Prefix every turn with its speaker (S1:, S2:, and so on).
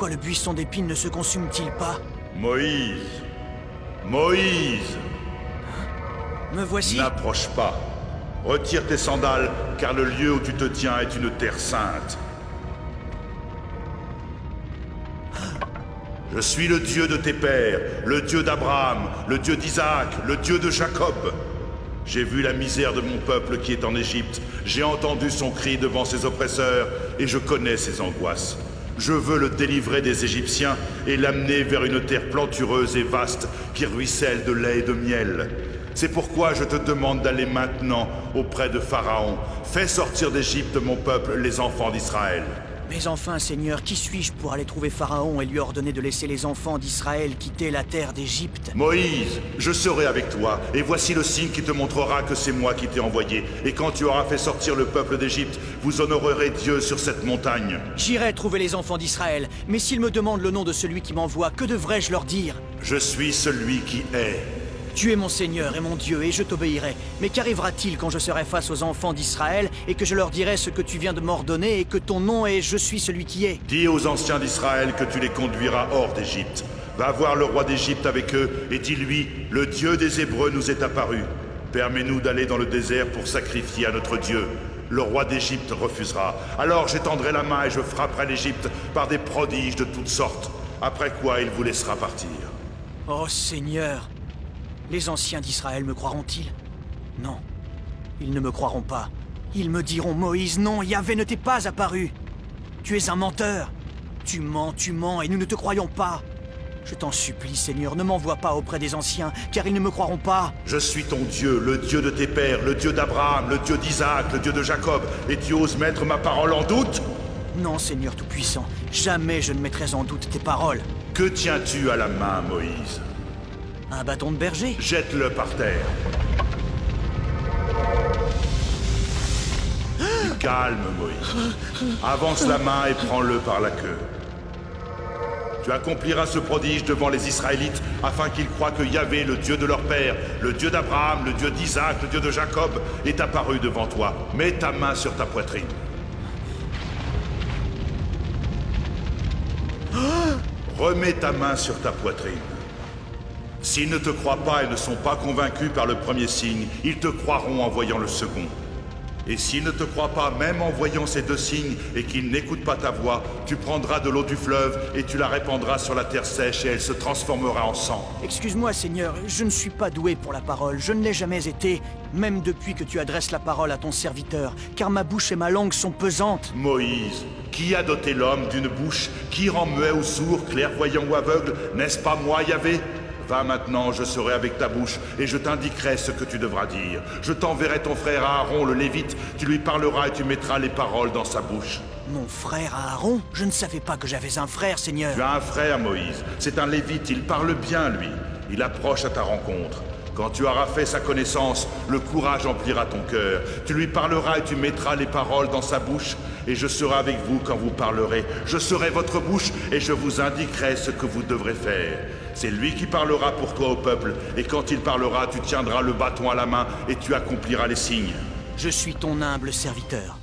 S1: Pourquoi le buisson d'épines ne se consume-t-il pas?
S2: Moïse. Moïse.
S1: Me voici.
S2: N'approche pas. Retire tes sandales, car le lieu où tu te tiens est une terre sainte. Je suis le Dieu de tes pères, le Dieu d'Abraham, le Dieu d'Isaac, le Dieu de Jacob. J'ai vu la misère de mon peuple qui est en Égypte, j'ai entendu son cri devant ses oppresseurs, et je connais ses angoisses. Je veux le délivrer des Égyptiens et l'amener vers une terre plantureuse et vaste qui ruisselle de lait et de miel. C'est pourquoi je te demande d'aller maintenant auprès de Pharaon. Fais sortir d'Égypte mon peuple, les enfants d'Israël.
S1: Mais enfin, Seigneur, qui suis-je pour aller trouver Pharaon et lui ordonner de laisser les enfants d'Israël quitter la terre d'Égypte?
S2: Moïse, je serai avec toi, et voici le signe qui te montrera que c'est moi qui t'ai envoyé. Et quand tu auras fait sortir le peuple d'Égypte, vous honorerez Dieu sur cette montagne.
S1: J'irai trouver les enfants d'Israël, mais s'ils me demandent le nom de celui qui m'envoie, que devrais-je leur dire?
S2: Je suis celui qui est.
S1: Tu es mon Seigneur et mon Dieu, et je t'obéirai. Mais qu'arrivera-t-il quand je serai face aux enfants d'Israël, et que je leur dirai ce que tu viens de m'ordonner, et que ton nom est « Je suis celui qui est » ?
S2: Dis aux anciens d'Israël que tu les conduiras hors d'Égypte. Va voir le roi d'Égypte avec eux, et dis-lui, le Dieu des Hébreux nous est apparu. Permets-nous d'aller dans le désert pour sacrifier à notre Dieu. Le roi d'Égypte refusera. Alors j'étendrai la main et je frapperai l'Égypte par des prodiges de toutes sortes. Après quoi il vous laissera partir.
S1: Oh Seigneur! Les anciens d'Israël me croiront-ils? Non, ils ne me croiront pas. Ils me diront, Moïse, non, Yahvé ne t'est pas apparu. Tu es un menteur. Tu mens, et nous ne te croyons pas. Je t'en supplie, Seigneur, ne m'envoie pas auprès des anciens, car ils ne me croiront pas.
S2: Je suis ton Dieu, le Dieu de tes pères, le Dieu d'Abraham, le Dieu d'Isaac, le Dieu de Jacob, et tu oses mettre ma parole en doute?
S1: Non, Seigneur Tout-Puissant, jamais je ne mettrai en doute tes paroles.
S2: Que tiens-tu à la main, Moïse?
S1: Un bâton de berger?
S2: Jette-le par terre. Calme, Moïse. Avance la main et prends-le par la queue. Tu accompliras ce prodige devant les Israélites afin qu'ils croient que Yahvé, le Dieu de leur père, le Dieu d'Abraham, le Dieu d'Isaac, le Dieu de Jacob, est apparu devant toi. Mets ta main sur ta poitrine. Remets ta main sur ta poitrine. S'ils ne te croient pas et ne sont pas convaincus par le premier signe, ils te croiront en voyant le second. Et s'ils ne te croient pas, même en voyant ces deux signes, et qu'ils n'écoutent pas ta voix, tu prendras de l'eau du fleuve et tu la répandras sur la terre sèche et elle se transformera en sang.
S1: Excuse-moi, Seigneur, je ne suis pas doué pour la parole, je ne l'ai jamais été, même depuis que tu adresses la parole à ton serviteur, car ma bouche et ma langue sont pesantes.
S2: Moïse, qui a doté l'homme d'une bouche? Qui rend muet ou sourd, clairvoyant ou aveugle? N'est-ce pas moi, Yahvé? Va maintenant, je serai avec ta bouche, et je t'indiquerai ce que tu devras dire. Je t'enverrai ton frère Aaron, le Lévite, tu lui parleras et tu mettras les paroles dans sa bouche.
S1: Mon frère Aaron? Je ne savais pas que j'avais un frère, Seigneur.
S2: Tu as un frère, Moïse. C'est un Lévite, il parle bien, lui. Il approche à ta rencontre. Quand tu auras fait sa connaissance, le courage emplira ton cœur. Tu lui parleras et tu mettras les paroles dans sa bouche, et je serai avec vous quand vous parlerez. Je serai votre bouche, et je vous indiquerai ce que vous devrez faire. C'est lui qui parlera pour toi au peuple, et quand il parlera, tu tiendras le bâton à la main, et tu accompliras les signes.
S1: Je suis ton humble serviteur.